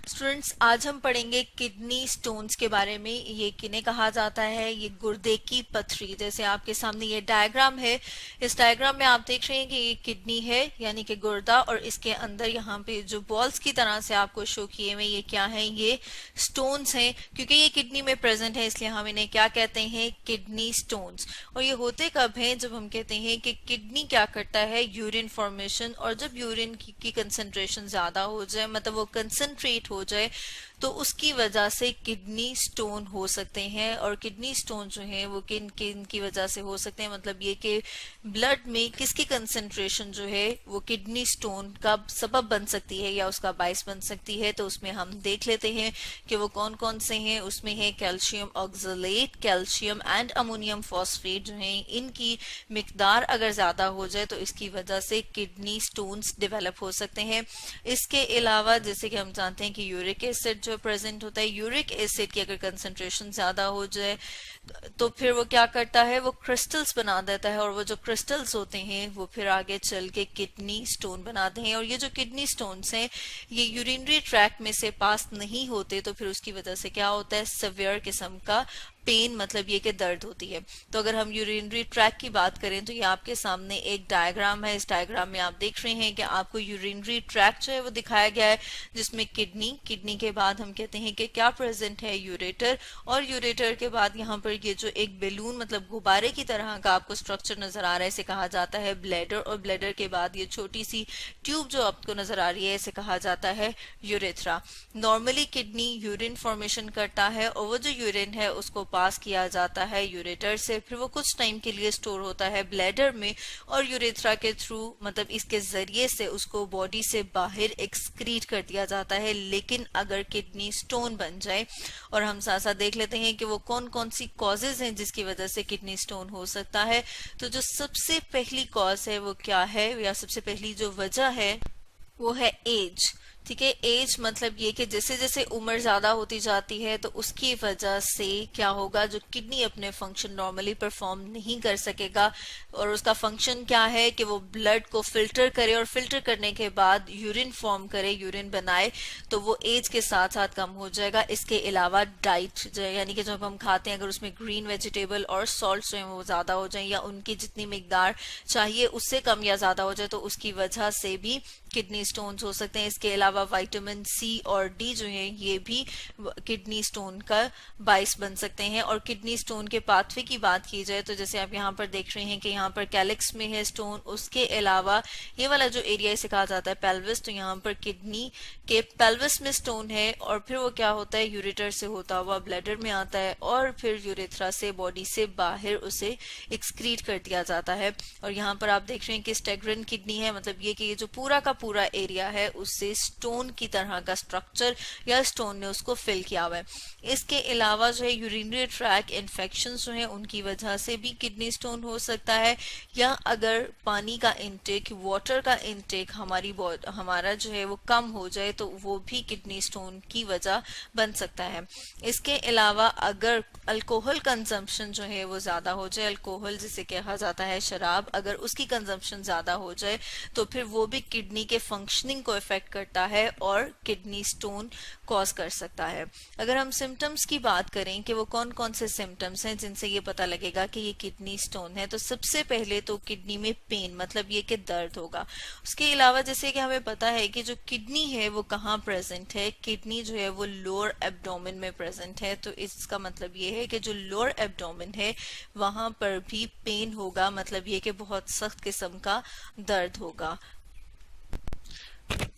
Students, आज हम पढ़ेंगे किडनी स्टोन्स के बारे में। ये किन्हें कहा जाता है? ये गुर्दे की पथरी। जैसे आपके सामने ये डायग्राम है, इस डायग्राम में आप देख रहे हैं कि ये किडनी है यानी कि गुर्दा, और इसके अंदर यहाँ पे जो बॉल्स की तरह से आपको शो किए हुए ये क्या है? ये स्टोन्स हैं। क्योंकि ये किडनी में प्रेजेंट है इसलिए हम इन्हें क्या कहते हैं? Kidney stones. और ये होते कब हैं? जब हम कहते हैं कि किडनी क्या करता है? यूरिन फॉर्मेशन, और जब यूरिन की कंसंट्रेशन ज्यादा हो जाए, मतलब वो कंसंट्रेट हो जाए, तो उसकी वजह से किडनी स्टोन हो सकते हैं। और किडनी स्टोन जो है वो किन किन की वजह से हो सकते हैं, मतलब ये कि ब्लड में किसकी कंसंट्रेशन जो है वो किडनी स्टोन का सबब बन सकती है या उसका बायस बन सकती है। तो उसमें हम देख लेते हैं कि वो कौन कौन से हैं। उसमें है calcium oxalate, calcium and ammonium phosphate जो है, इनकी मिकदार अगर ज्यादा हो जाए तो इसकी वजह से किडनी स्टोन्स डेवलप हो सकते हैं। इसके अलावा जैसे कि हम जानते हैं कि यूरिक एसिड जो प्रेजेंट होता है, यूरिक एसिड की अगर कंसंट्रेशन ज्यादा हो जाए तो फिर वो क्या करता है? वो क्रिस्टल्स बना देता है, और वो जो क्रिस्टल्स होते हैं वो फिर आगे चल के किडनी स्टोन बनाते हैं। और ये जो किडनी स्टोन्स हैं ये यूरिनरी ट्रैक्ट में से पास नहीं होते, तो फिर उसकी वजह से क्या होता है? सिवियर किस्म का पेन, मतलब ये कि दर्द होती है। तो अगर हम यूरिनरी ट्रैक की बात करें तो ये आपके सामने एक डायग्राम है। इस डायग्राम में आप देख रहे हैं कि आपको यूरिनरी ट्रैक जो है वो दिखाया गया है, जिसमें किडनी के बाद हम कहते हैं कि क्या प्रेजेंट है? यूरेटर। और यूरेटर के बाद यहाँ पर ये जो एक बैलून, मतलब गुब्बारे की तरह का आपको स्ट्रक्चर नजर आ रहा है, इसे कहा जाता है ब्लैडर। और ब्लैडर के बाद ये छोटी सी ट्यूब जो आपको नजर आ रही है, इसे कहा जाता है urethra. Normally kidney urine formation करता है, और वो जो यूरिन है उसको पास किया जाता है यूरेटर से, फिर वो कुछ टाइम के लिए स्टोर होता है ब्लैडर में, और यूरेथ्रा के थ्रू, मतलब इसके जरिए से उसको बॉडी से बाहर एक्सक्रीट कर दिया जाता है। लेकिन अगर किडनी स्टोन बन जाए, और हम साथ साथ देख लेते हैं कि वो कौन कौन सी कॉजेज हैं जिसकी वजह से किडनी स्टोन हो सकता है। तो जो सबसे पहली कॉज है वो क्या है, या सबसे पहली जो वजह है वो है एज। ठीक है, एज मतलब ये कि जैसे जैसे उम्र ज्यादा होती जाती है तो उसकी वजह से क्या होगा? जो किडनी अपने फंक्शन नॉर्मली परफॉर्म नहीं कर सकेगा। और उसका फंक्शन क्या है? कि वो ब्लड को फिल्टर करे, और फिल्टर करने के बाद यूरिन फॉर्म करे, यूरिन बनाए, तो वो एज के साथ साथ कम हो जाएगा। इसके अलावा डाइट जो है, यानी कि जब हम खाते हैं अगर उसमें ग्रीन वेजिटेबल और सॉल्ट जो है वो ज्यादा हो जाए, या उनकी जितनी मिकदार चाहिए उससे कम या ज्यादा हो जाए, तो उसकी वजह से भी किडनी स्टोन्स हो सकते हैं। इसके अलावा विटामिन सी और डी जो है ये भी किडनी स्टोन का बाइस बन सकते हैं। और किडनी स्टोन के पाथवे की बात की जाए तो जैसे आप यहाँ पर देख रहे हैं कि यहाँ पर कैलिक्स में है स्टोन, उसके अलावा ये वाला जो एरिया इसे कहा जाता है पेल्विस, तो यहाँ पर किडनी के पेल्विस में स्टोन है, और फिर वो क्या होता है? यूरेटर से होता हुआ ब्लैडर में आता है, और फिर यूरेथ्रा से बॉडी से बाहर उसे एक्सक्रीट कर दिया जाता है। और यहाँ पर आप देख रहे हैं कि स्टेग्रेंट किडनी है, मतलब ये कि ये जो पूरा का पूरा एरिया है उससे स्टोन की तरह का स्ट्रक्चर या स्टोन ने उसको फिल किया हुआ है। इसके अलावा जो है यूरिनरी ट्रैक इन्फेक्शन जो है उनकी वजह से भी किडनी स्टोन हो सकता है, या अगर पानी का इंटेक, वाटर का इंटेक हमारा जो है वो कम हो जाए तो वो भी किडनी स्टोन की वजह बन सकता है। इसके अलावा अगर अल्कोहल कंजम्पशन जो है वो ज्यादा हो जाए, अल्कोहल जिसे कहा जाता है शराब, अगर उसकी कंजम्पशन ज्यादा हो जाए तो फिर वो भी किडनी के फंक्शनिंग को इफेक्ट करता है और किडनी स्टोन कॉज कर सकता है। अगर हम सिम्टम्स की बात करें कि वो कौन कौन से सिम्टम्स हैं जिनसे ये पता लगेगा कि ये किडनी स्टोन है, तो सबसे पहले तो किडनी में पेन, मतलब ये कि दर्द होगा। उसके अलावा जैसे कि हमें पता है कि जो किडनी है वो कहाँ प्रेजेंट है, किडनी जो है वो लोअर एब्डोमेन में प्रेजेंट है। तो इसका मतलब ये है कि जो लोअर एब्डोमेन है वहां पर भी पेन होगा, मतलब ये कि बहुत सख्त किस्म का दर्द होगा।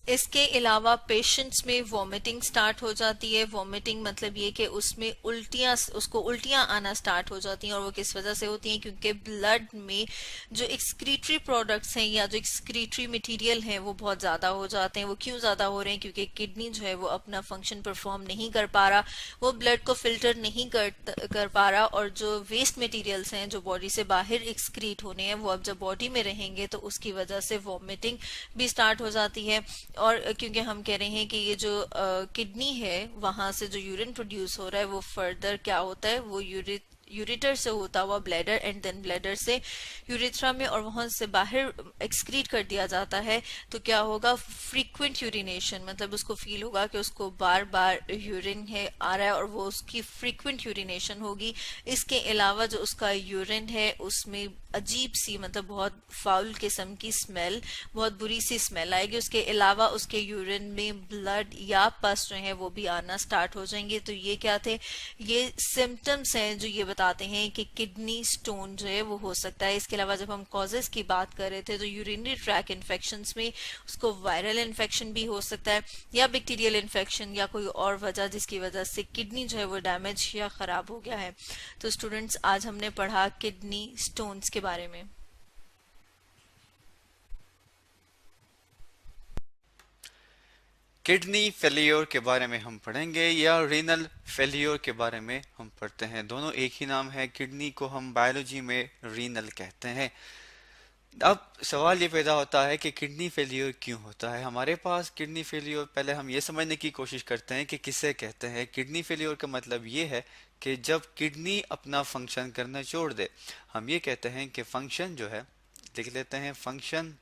इसके अलावा पेशेंट्स में वॉमिटिंग स्टार्ट हो जाती है। वॉमिटिंग मतलब ये कि उसको उल्टियां आना स्टार्ट हो जाती हैं, और वो किस वजह से होती हैं? क्योंकि ब्लड में जो एक्सक्रीटरी प्रोडक्ट्स हैं या जो एक्सक्रीटरी मटेरियल हैं वो बहुत ज्यादा हो जाते हैं। वो क्यों ज्यादा हो रहे हैं? क्योंकि किडनी जो है वो अपना फंक्शन परफॉर्म नहीं कर पा रहा, वो ब्लड को फिल्टर नहीं कर पा रहा, और जो वेस्ट मटेरियल्स हैं जो बॉडी से बाहर एक्सक्रीट होने हैं वो अब जब बॉडी में रहेंगे तो उसकी वजह से वॉमिटिंग भी स्टार्ट हो जाती है। और क्योंकि हम कह रहे हैं कि ये जो किडनी है वहां से जो यूरिन प्रोड्यूस हो रहा है वो फर्दर क्या होता है? वो यूरेटर से होता हुआ ब्लैडर एंड देन ब्लैडर से यूरेथ्रा में और वहां से बाहर एक्सक्रीट कर दिया जाता है, तो क्या होगा, फ्रीक्वेंट यूरिनेशन, मतलब उसको फील होगा कि उसको बार बार यूरिन है आ रहा है और वो उसकी फ्रीक्वेंट यूरिनेशन होगी। इसके अलावा जो उसका यूरिन है उसमें अजीब सी, मतलब बहुत फाउल किस्म की स्मेल, बहुत बुरी सी स्मेल आएगी। उसके अलावा उसके यूरिन में ब्लड या पस जो है वो भी आना स्टार्ट हो जाएंगे। तो ये क्या थे, ये सिम्टम्स हैं जो ये बताते हैं कि किडनी स्टोन जो है वो हो सकता है। इसके अलावा जब हम कॉजेस की बात कर रहे थे तो यूरिनरी ट्रैक इन्फेक्शंस में उसको वायरल इन्फेक्शन भी हो सकता है या बैक्टीरियल इन्फेक्शन या कोई और वजह जिसकी वजह से किडनी जो है वो डैमेज या खराब हो गया है। तो स्टूडेंट्स, आज हमने पढ़ा किडनी स्टोन्स के बारे में। किडनी फेलियर के बारे में हम पढ़ेंगे या रीनल फेलियर के बारे में हम पढ़ते हैं। दोनों एक ही नाम है। किडनी को हम बायोलॉजी में रीनल कहते हैं। अब सवाल ये पैदा होता है कि किडनी फेलियर क्यों होता है हमारे पास। किडनी फेलियर, पहले हम ये समझने की कोशिश करते हैं कि किसे कहते हैं। किडनी फेलियर का मतलब ये है कि जब किडनी अपना फंक्शन करना छोड़ दे। हम ये कहते हैं कि फंक्शन जो है, लिख लेते हैं, फंक्शन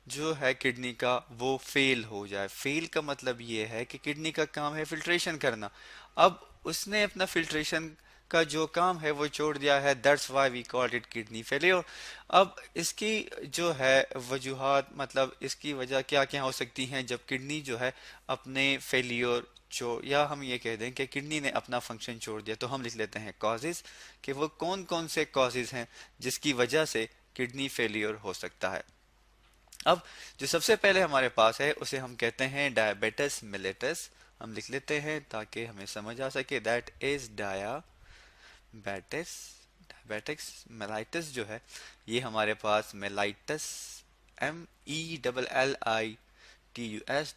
जो है किडनी का वो फेल हो जाए। फेल का मतलब ये है कि किडनी का काम है फिल्ट्रेशन करना, अब उसने अपना फिल्ट्रेशन का जो काम है वो छोड़ दिया है। That's why we called it kidney failure. अब इसकी जो है वजूहात, मतलब इसकी वजह क्या क्या हो सकती हैं जब किडनी जो है अपने फेलियर जो, या हम ये कह दें कि किडनी ने अपना फंक्शन छोड़ दिया। तो हम लिख लेते हैं कॉजेज, कि वो कौन कौन से कॉजेज हैं जिसकी वजह से किडनी फेलियर हो सकता है। अब जो सबसे पहले हमारे पास है उसे हम कहते हैं डायबिटिस मिलेटस। हम लिख लेते हैं ताकि हमें समझ आ सके। That is diabetes, diabetics mellitus जो है, ये हमारे पास मेलाइटस, MELLITUS,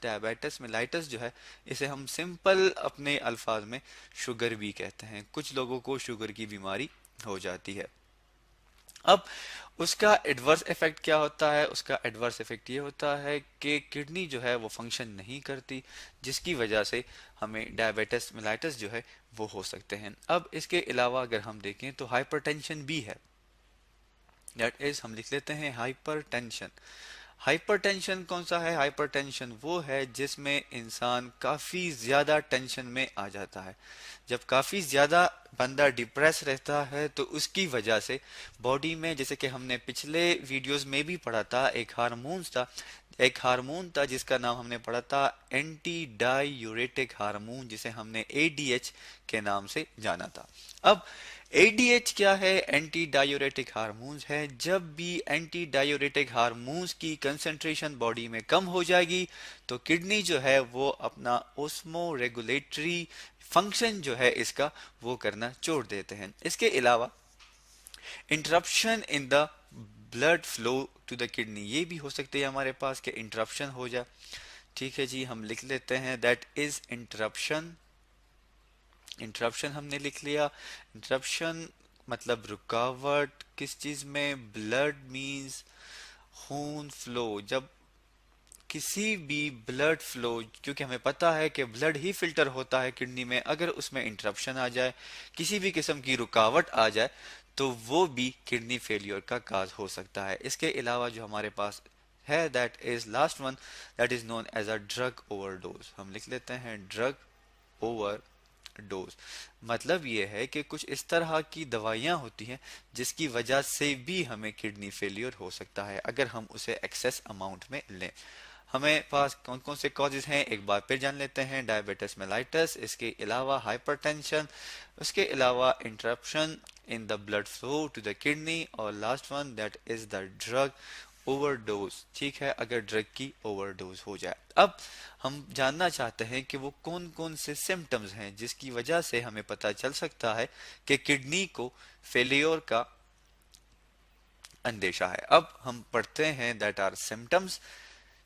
डायबिटिस मेलाइटस जो है, इसे हम सिंपल अपने अल्फाज में शुगर भी कहते हैं। कुछ लोगों को शुगर की बीमारी हो जाती है। अब उसका एडवर्स इफेक्ट क्या होता है। उसका एडवर्स इफेक्ट ये होता है कि किडनी जो है वो फंक्शन नहीं करती, जिसकी वजह से हमें डायबिटिस मेलाइटिस जो है वो हो सकते हैं। अब इसके अलावा अगर हम देखें तो हाइपरटेंशन भी है। दैट इज, हम लिख लेते हैं हाइपरटेंशन। हाइपरटेंशन कौन सा है। हाइपरटेंशन वो है जिसमें इंसान काफी ज्यादा टेंशन में आ जाता है। जब काफी ज्यादा बंदा डिप्रेस रहता है तो उसकी वजह से बॉडी में, जैसे कि हमने पिछले वीडियोस में भी पढ़ा था, एक हार्मोन था जिसका नाम हमने पढ़ा था एंटी डायूरेटिक हार्मोन, जिसे हमने ADH के नाम से जाना था। अब ADH क्या है। एंटी डायूरेटिक हार्मोन्स है। जब भी एंटी डायूरेटिक हार्मोन्स की कंसंट्रेशन बॉडी में कम हो जाएगी तो किडनी जो है वो अपना ओस्मो रेगुलेटरी फंक्शन जो है इसका वो करना छोड़ देते हैं। इसके अलावा interruption in the blood flow to the kidney, ये भी हो सकते हैं हमारे पास कि इंटरप्शन हो जाए। ठीक है जी, हम लिख लेते हैं दैट इज इंटरप्शन। इंटरप्शन हमने लिख लिया। इंटरप्शन मतलब रुकावट किस चीज में। ब्लड मींस खून फ्लो। जब किसी भी ब्लड फ्लो, क्योंकि हमें पता है कि ब्लड ही फिल्टर होता है किडनी में, अगर उसमें इंटरप्शन आ जाए, किसी भी किस्म की रुकावट आ जाए, तो वो भी किडनी फेलियर का काज हो सकता है। इसके अलावा जो हमारे पास है that is last one, that is known as a drug overdose. हम लिख लेते हैं ड्रग ओवर डोज। मतलब ये है कि कुछ इस तरह की दवाइयां होती हैं जिसकी वजह से भी हमें किडनी फेलियर हो सकता है अगर हम उसे एक्सेस अमाउंट में लें। हमें पास कौन कौन से कॉजेज हैं एक बार फिर जान लेते हैं। डायबिटिस मेलाइटस, इसके अलावा हाइपरटेंशन, उसके अलावा interruption in the blood flow to the kidney, और last one that is the drug overdose. ठीक है, अगर ड्रग की ओवरडोज हो जाए। अब हम जानना चाहते हैं कि वो कौन कौन से सिम्टम्स हैं जिसकी वजह से हमें पता चल सकता है कि किडनी को फेलियर का अंदेशा है। अब हम पढ़ते हैं दैट आर सिम्टम्स।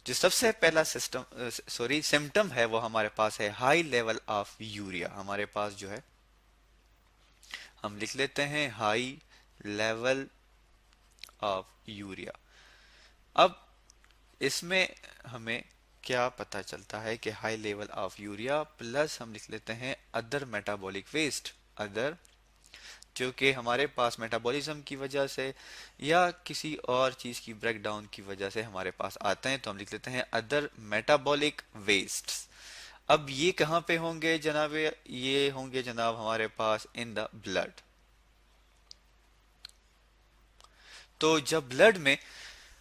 जो सबसे पहला सिम्टम है वो हमारे पास है हाई लेवल ऑफ यूरिया। हमारे पास जो है हम लिख लेते हैं हाई लेवल ऑफ यूरिया। अब इसमें हमें क्या पता चलता है कि high level of urea plus हम लिख लेते हैं अदर मेटाबॉलिक वेस्ट, अदर जो कि हमारे पास मेटाबॉलिज्म की वजह से या किसी और चीज़ की ब्रेकडाउन की वजह से हमारे पास आते हैं, तो हम लिख लेते हैं अदर मेटाबॉलिक वेस्ट्स। अब ये कहाँ पे होंगे जनाब? ये होंगे जनाब हमारे पास इन द ब्लड। तो जब ब्लड में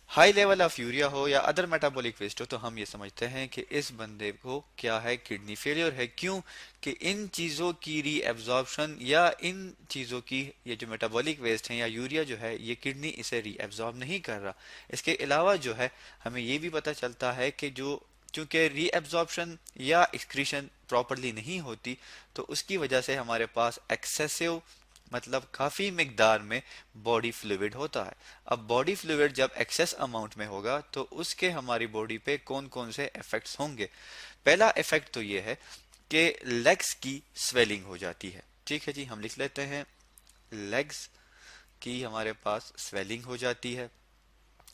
हाई लेवल ऑफ यूरिया हो या अदर मेटाबॉलिक वेस्ट हो, तो हम ये समझते हैं कि इस बंदे को क्या है, किडनी फेलियर है। क्यों? कि इन चीज़ों की री एब्जॉर्प्शन या इन चीज़ों की, ये जो मेटाबॉलिक वेस्ट है या यूरिया जो है, ये किडनी इसे री एब्जॉर्ब नहीं कर रहा। इसके अलावा जो है हमें ये भी पता चलता है कि जो चूंकि री एब्जॉर्प्शन या एक्सक्रीशन प्रॉपरली नहीं होती, तो उसकी वजह से हमारे पास एक्सेसिव, मतलब काफी मिकदार में बॉडी फ्लूइड होता है। अब बॉडी फ्लूइड जब एक्सेस अमाउंट में होगा तो उसके हमारी बॉडी पे कौन कौन से इफेक्ट्स होंगे? पहला इफेक्ट तो ये है कि लेग्स की स्वेलिंग हो जाती है। ठीक है जी, हम लिख लेते हैं लेग्स की हमारे पास स्वेलिंग हो जाती है।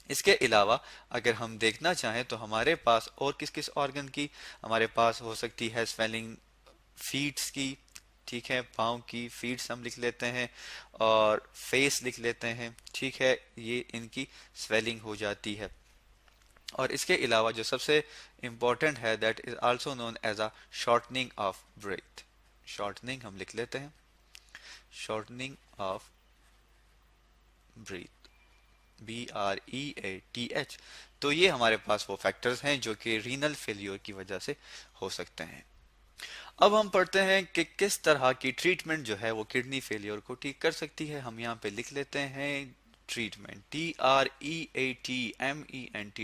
इसके अलावा अगर हम देखना चाहें तो हमारे पास और किस किस ऑर्गन की हमारे पास हो सकती है स्वेलिंग? फीट्स की, ठीक है, पाँव की, फीट्स हम लिख लेते हैं, और फेस लिख लेते हैं। ठीक है, ये इनकी स्वेलिंग हो जाती है। और इसके अलावा जो सबसे इम्पोर्टेंट है, that is also known as a shortening of breath. Shortening हम लिख लेते हैं, शॉर्टनिंग ऑफ ब्रीथ, BREATH। तो ये हमारे पास वो फैक्टर्स हैं जो कि रीनल फेलियर की वजह से हो सकते हैं। अब हम पढ़ते हैं कि किस तरह की ट्रीटमेंट जो है वो किडनी फेलियर को ठीक कर सकती है। हम यहाँ पे लिख लेते हैं ट्रीटमेंट, TREATMENT।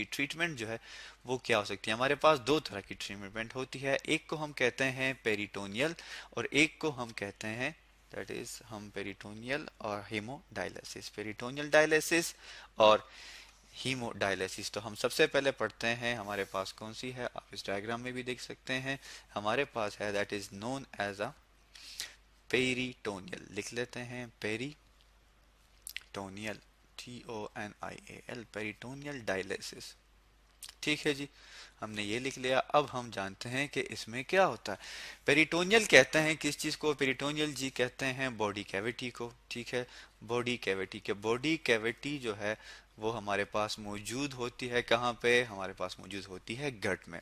ट्रीटमेंट जो है वो क्या हो सकती है? हमारे पास दो तरह की ट्रीटमेंट होती है। एक को हम कहते हैं पेरिटोनियल और एक को हम कहते हैं, दैट इज हम पेरिटोनियल और हीमोडायलिसिस, पेरिटोनियल डायलिसिस और हीमोडायलिसिस। तो हम सबसे पहले पढ़ते हैं, हमारे पास कौन सी है, आप इस डायग्राम में भी देख सकते हैं। हमारे पास है that is known as a peritoneal. लिख लेते हैं पेरिटोनियल, TONIAL, पेरिटोनियल डायलिसिस। ठीक है जी, हमने ये लिख लिया। अब हम जानते हैं कि इसमें क्या होता है। पेरिटोनियल कहते हैं किस चीज को? पेरिटोनियल जी कहते हैं बॉडी कैविटी को। ठीक है, बॉडी कैविटी के, बॉडी कैविटी जो है वो हमारे पास मौजूद होती है कहाँ पे? हमारे पास मौजूद होती है गट में।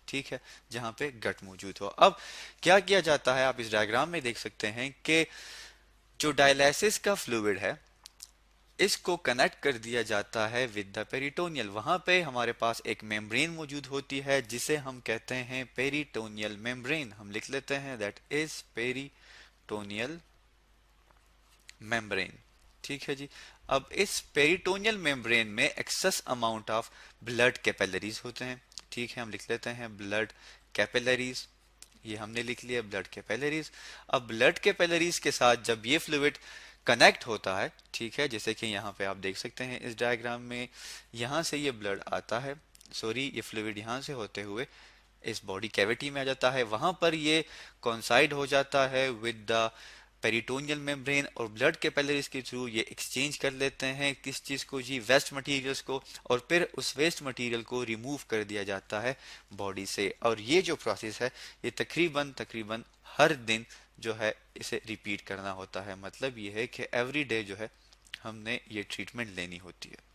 ठीक है, जहाँ पे गट मौजूद हो। अब क्या किया जाता है, आप इस डायग्राम में देख सकते हैं कि जो डायलिसिस का फ्लूइड है इसको कनेक्ट कर दिया जाता है विद द पेरिटोनियल। वहां पे हमारे पास एक मेम्ब्रेन मौजूद होती है जिसे हम कहते हैं पेरिटोनियल मेम्ब्रेन। हम लिख लेते हैं दैट इज पेरिटोनियल मेम्ब्रेन। ठीक है जी। अब इस पेरिटोनियल मेम्ब्रेन में excess amount of blood capillaries होते हैं। ठीक है, हम लिख लेते हैं ब्लड कैपिलरीज, ये हमने लिख लिया ब्लड कैपिलरीज। अब ब्लड कैपिलरीज के साथ जब ये फ्लूइड कनेक्ट होता है, ठीक है, जैसे कि यहाँ पे आप देख सकते हैं इस डायग्राम में, यहाँ से ये ब्लड आता है, सॉरी ये फ्लूइड यहाँ से होते हुए इस बॉडी कैविटी में आ जाता है। वहां पर ये कॉन्साइड हो जाता है विद द पेरिटोनियल मेम्ब्रेन और ब्लड कैपिलरीज के थ्रू ये एक्सचेंज कर लेते हैं किस चीज को जी? वेस्ट मटेरियल्स को। और फिर उस वेस्ट मटेरियल को रिमूव कर दिया जाता है बॉडी से। और ये जो प्रोसेस है ये तकरीबन तकरीबन हर दिन जो है इसे रिपीट करना होता है। मतलब ये है कि एवरी डे जो है हमने ये ट्रीटमेंट लेनी होती है।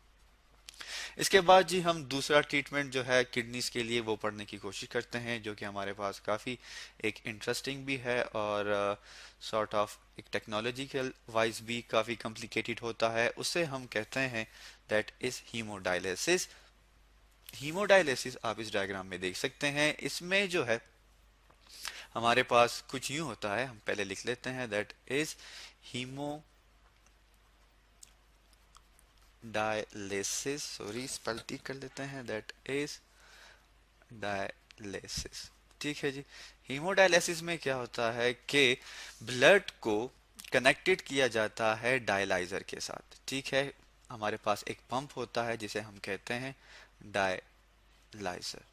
इसके बाद जी हम दूसरा ट्रीटमेंट जो है किडनीज के लिए वो पढ़ने की कोशिश करते हैं, जो कि हमारे पास काफ़ी एक इंटरेस्टिंग भी है और सॉर्ट ऑफ एक टेक्नोलॉजिकल वाइज भी काफ़ी कॉम्प्लिकेटेड होता है। उसे हम कहते हैं दैट इज हीमोडायलिसिस। हीमोडायलिसिस आप इस डायग्राम में देख सकते हैं। इसमें जो है हमारे पास कुछ यूं होता है, हम पहले लिख लेते हैं that is hemodialysis, sorry spell ठीक कर लेते हैं, दैट इज डायलिसिस। ठीक है जी। हीमोडायलिसिस में क्या होता है कि ब्लड को कनेक्टेड किया जाता है डायलाइजर के साथ। ठीक है, हमारे पास एक पंप होता है जिसे हम कहते हैं डायलाइजर।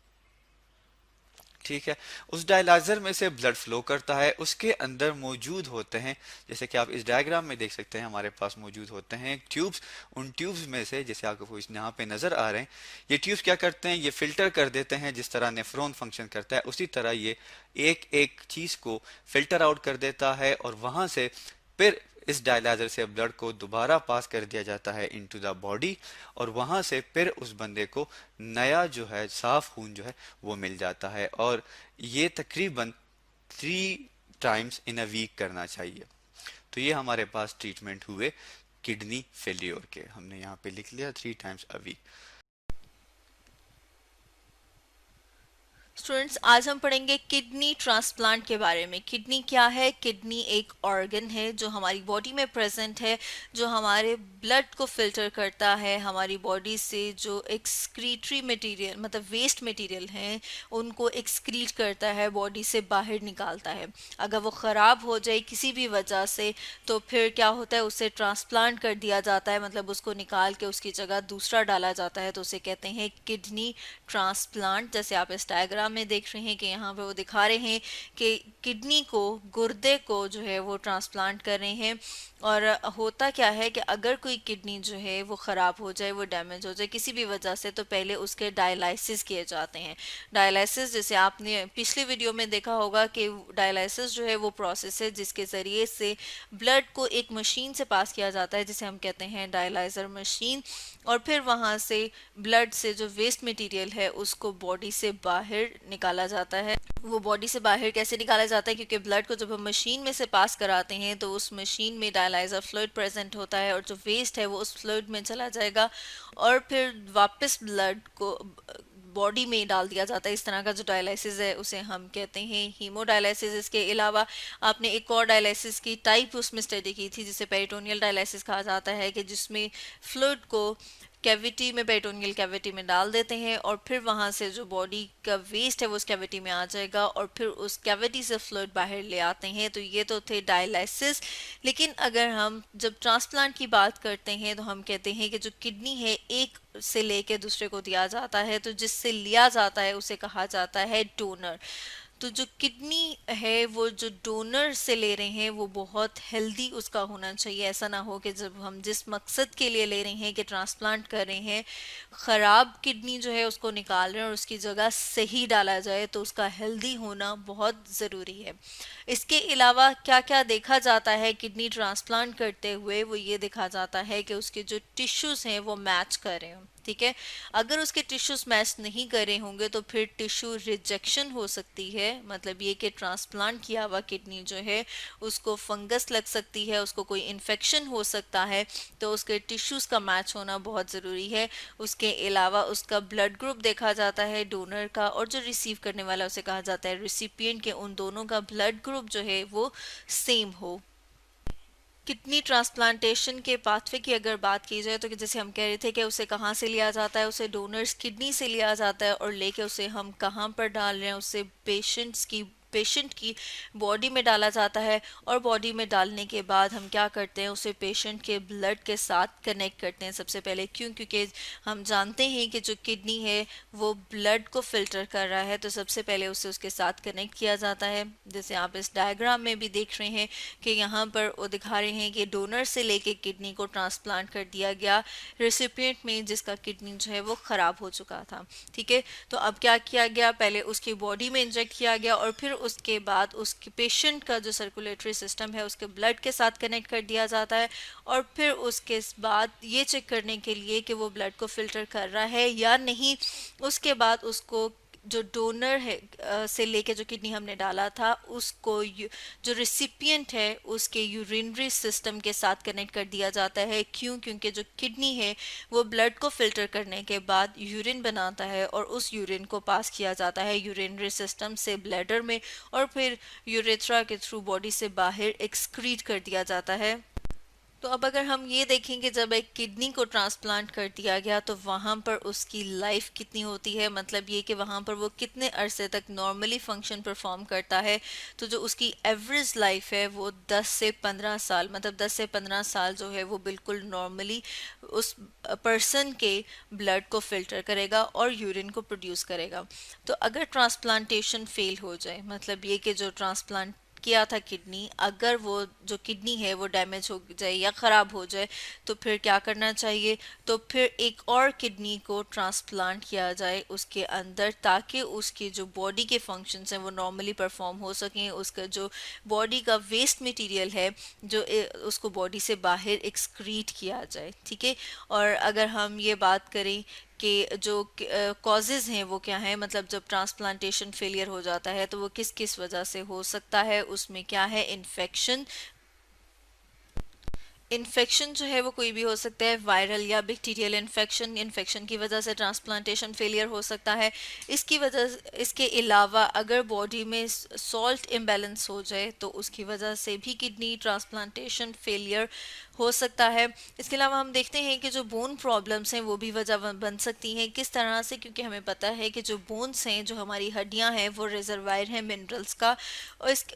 ठीक है, उस डायलाइजर में से ब्लड फ्लो करता है, उसके अंदर मौजूद होते हैं, जैसे कि आप इस डायग्राम में देख सकते हैं हमारे पास मौजूद होते हैं ट्यूब्स। उन ट्यूब्स में से, जैसे आपको यहाँ पे नजर आ रहे हैं, ये ट्यूब्स क्या करते हैं, ये फिल्टर कर देते हैं। जिस तरह नेफ्रॉन फंक्शन करता है उसी तरह ये एक एक चीज को फिल्टर आउट कर देता है और वहां से फिर इस डायलाइजर से ब्लड को दोबारा पास कर दिया जाता है इनटू द बॉडी, और वहां से फिर उस बंदे को नया जो है साफ खून जो है वो मिल जाता है। और ये तकरीबन 3 टाइम्स इन अ वीक करना चाहिए। तो ये हमारे पास ट्रीटमेंट हुए किडनी फेल्योर के, हमने यहाँ पे लिख लिया 3 टाइम्स अ वीक। स्टूडेंट्स, आज हम पढ़ेंगे किडनी ट्रांसप्लांट के बारे में। किडनी क्या है? किडनी एक ऑर्गन है जो हमारी बॉडी में प्रेजेंट है, जो हमारे ब्लड को फिल्टर करता है, हमारी बॉडी से जो एक्सक्रीटरी मटेरियल मतलब वेस्ट मटेरियल हैं उनको एक्सक्रीट करता है, बॉडी से बाहर निकालता है। अगर वो ख़राब हो जाए किसी भी वजह से तो फिर क्या होता है, उसे ट्रांसप्लांट कर दिया जाता है, मतलब उसको निकाल के उसकी जगह दूसरा डाला जाता है। तो उसे कहते हैं किडनी ट्रांसप्लांट। जैसे आप इस डायग्राम में देख रहे हैं कि यहाँ पे वो दिखा रहे हैं कि किडनी को, गुर्दे को जो है वो ट्रांसप्लांट कर रहे हैं। और होता क्या है कि अगर कोई किडनी जो है वो ख़राब हो जाए, वो डैमेज हो जाए किसी भी वजह से, तो पहले उसके डायलाइसिस किए जाते हैं। डायलाइसिस, जैसे आपने पिछले वीडियो में देखा होगा कि डायलाइसिस जो है वो प्रोसेस है जिसके ज़रिए से ब्लड को एक मशीन से पास किया जाता है जिसे हम कहते हैं डायलाइजर मशीन, और फिर वहाँ से ब्लड से जो वेस्ट मटेरियल है उसको बॉडी से बाहर निकाला जाता है। वो बॉडी से बाहर कैसे निकाला जाता है? क्योंकि ब्लड को जब हम मशीन में से पास कराते हैं तो उस मशीन में डायलाइजर फ्लूइड प्रेजेंट होता है, और जो वेस्ट है वो उस फ्लूइड में चला जाएगा और फिर वापस ब्लड को बॉडी में डाल दिया जाता है। इस तरह का जो डायलिसिस है उसे हम कहते हैं हीमोडायलिसिस। इसके अलावा आपने एक और डायलिसिस की टाइप उसमें स्टडी की थी जिसे पेरिटोनियल डायलिसिस कहा जाता है, कि जिसमें फ्लूइड को कैविटी में, पेरिटोनियल कैविटी में डाल देते हैं और फिर वहाँ से जो बॉडी का वेस्ट है वो उस कैविटी में आ जाएगा और फिर उस कैविटी से फ्लूइड बाहर ले आते हैं। तो ये तो थे डायलिसिस। लेकिन अगर हम जब ट्रांसप्लांट की बात करते हैं तो हम कहते हैं कि जो किडनी है एक से लेके दूसरे को दिया जाता है, तो जिससे लिया जाता है उसे कहा जाता है डोनर। तो जो किडनी है वो जो डोनर से ले रहे हैं वो बहुत हेल्दी उसका होना चाहिए। ऐसा ना हो कि जब हम जिस मकसद के लिए ले रहे हैं कि ट्रांसप्लांट कर रहे हैं, ख़राब किडनी जो है उसको निकाल रहे हैं और उसकी जगह सही डाला जाए, तो उसका हेल्दी होना बहुत ज़रूरी है। इसके अलावा क्या क्या देखा जाता है किडनी ट्रांसप्लांट करते हुए? वो ये देखा जाता है कि उसके जो टिश्यूज़ हैं वो मैच कर रहे हों। ठीक है, अगर उसके टिश्यूज मैच नहीं करे होंगे तो फिर टिश्यू रिजेक्शन हो सकती है, मतलब ये कि ट्रांसप्लांट किया हुआ किडनी जो है उसको फंगस लग सकती है, उसको कोई इन्फेक्शन हो सकता है। तो उसके टिश्यूज का मैच होना बहुत ज़रूरी है। उसके अलावा उसका ब्लड ग्रुप देखा जाता है डोनर का, और जो रिसीव करने वाला उसे कहा जाता है रिसिपिएंट, के उन दोनों का ब्लड ग्रुप जो है वो सेम हो। किडनी ट्रांसप्लांटेशन के पाथवे की अगर बात की जाए तो कि जैसे हम कह रहे थे कि उसे कहाँ से लिया जाता है, उसे डोनर्स किडनी से लिया जाता है और लेके उसे हम कहाँ पर डाल रहे हैं, उसे पेशेंट की बॉडी में डाला जाता है। और बॉडी में डालने के बाद हम क्या करते हैं, उसे पेशेंट के ब्लड के साथ कनेक्ट करते हैं सबसे पहले। क्यों? क्योंकि हम जानते हैं कि जो किडनी है वो ब्लड को फिल्टर कर रहा है, तो सबसे पहले उसे उसके साथ कनेक्ट किया जाता है। जैसे आप इस डायग्राम में भी देख रहे हैं कि यहाँ पर वो दिखा रहे हैं कि डोनर से लेके किडनी को ट्रांसप्लांट कर दिया गया रेसिपिएंट में जिसका किडनी जो है वो ख़राब हो चुका था। ठीक है, तो अब क्या किया गया, पहले उसकी बॉडी में इंजेक्ट किया गया और फिर उसके बाद उसके पेशेंट का जो सर्कुलेटरी सिस्टम है उसके ब्लड के साथ कनेक्ट कर दिया जाता है, और फिर उसके बाद ये चेक करने के लिए कि वो ब्लड को फिल्टर कर रहा है या नहीं, उसके बाद उसको जो डोनर है से लेके जो किडनी हमने डाला था उसको जो रिसिपिएंट है उसके यूरिनरी सिस्टम के साथ कनेक्ट कर दिया जाता है। क्यों? क्योंकि जो किडनी है वो ब्लड को फिल्टर करने के बाद यूरिन बनाता है और उस यूरिन को पास किया जाता है यूरिनरी सिस्टम से ब्लैडर में, और फिर यूरेथ्रा के थ्रू बॉडी से बाहर एक्सक्रीट कर दिया जाता है। तो अब अगर हम ये देखें कि जब एक किडनी को ट्रांसप्लांट कर दिया गया तो वहाँ पर उसकी लाइफ कितनी होती है, मतलब ये कि वहाँ पर वो कितने अरसे तक नॉर्मली फंक्शन परफॉर्म करता है। तो जो उसकी एवरेज लाइफ है वो 10 से 15 साल, मतलब 10 से 15 साल जो है वो बिल्कुल नॉर्मली उस पर्सन के ब्लड को फिल्टर करेगा और यूरिन को प्रोड्यूस करेगा। तो अगर ट्रांसप्लांटेशन फेल हो जाए, मतलब ये कि जो ट्रांसप्लांट किया था किडनी, अगर वो जो किडनी है वो डैमेज हो जाए या ख़राब हो जाए तो फिर क्या करना चाहिए? तो फिर एक और किडनी को ट्रांसप्लांट किया जाए उसके अंदर, ताकि उसके जो बॉडी के फंक्शंस हैं वो नॉर्मली परफॉर्म हो सकें, उसका जो बॉडी का वेस्ट मटेरियल है जो उसको बॉडी से बाहर एक्सक्रीट किया जाए। ठीक है। और अगर हम ये बात करें कि जो कॉजेज़ हैं वो क्या हैं, मतलब जब ट्रांसप्लांटेशन फेलियर हो जाता है तो वो किस किस वजह से हो सकता है, उसमें क्या है? इन्फेक्शन। इन्फेक्शन जो है वो कोई भी हो सकता है, वायरल या बैक्टीरियल इन्फेक्शन। इन्फेक्शन की वजह से ट्रांसप्लांटेशन फेलियर हो सकता है। इसके अलावा अगर बॉडी में सॉल्ट इम्बैलेंस हो जाए तो उसकी वजह से भी किडनी ट्रांसप्लांटेशन फेलियर हो सकता है। इसके अलावा हम देखते हैं कि जो बोन प्रॉब्लम्स हैं वो भी वजह बन सकती हैं। किस तरह से? क्योंकि हमें पता है कि जो बोन्स हैं, जो हमारी हड्डियां हैं, वो रिजर्वायर है मिनरल्स का।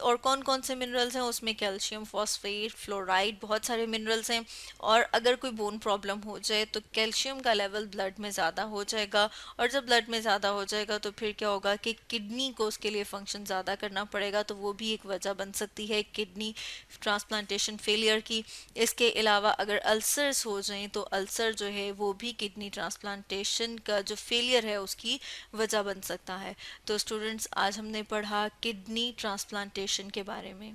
और कौन कौन से मिनरल्स हैं उसमें? कैल्शियम, फॉस्फेट, फ्लोराइड, बहुत सारे मिनरल्स हैं। और अगर कोई बोन प्रॉब्लम हो जाए तो कैल्शियम का लेवल ब्लड में ज़्यादा हो जाएगा, और जब ब्लड में ज़्यादा हो जाएगा तो फिर क्या होगा कि किडनी को उसके लिए फंक्शन ज़्यादा करना पड़ेगा, तो वो भी एक वजह बन सकती है किडनी ट्रांसप्लांटेशन फेलियर की। इसके अलावा अगर अल्सर्स हो जाएं तो अल्सर जो है वो भी किडनी ट्रांसप्लांटेशन का जो फेलियर है उसकी वजह बन सकता है। तो स्टूडेंट्स, आज हमने पढ़ा किडनी ट्रांसप्लांटेशन के बारे में।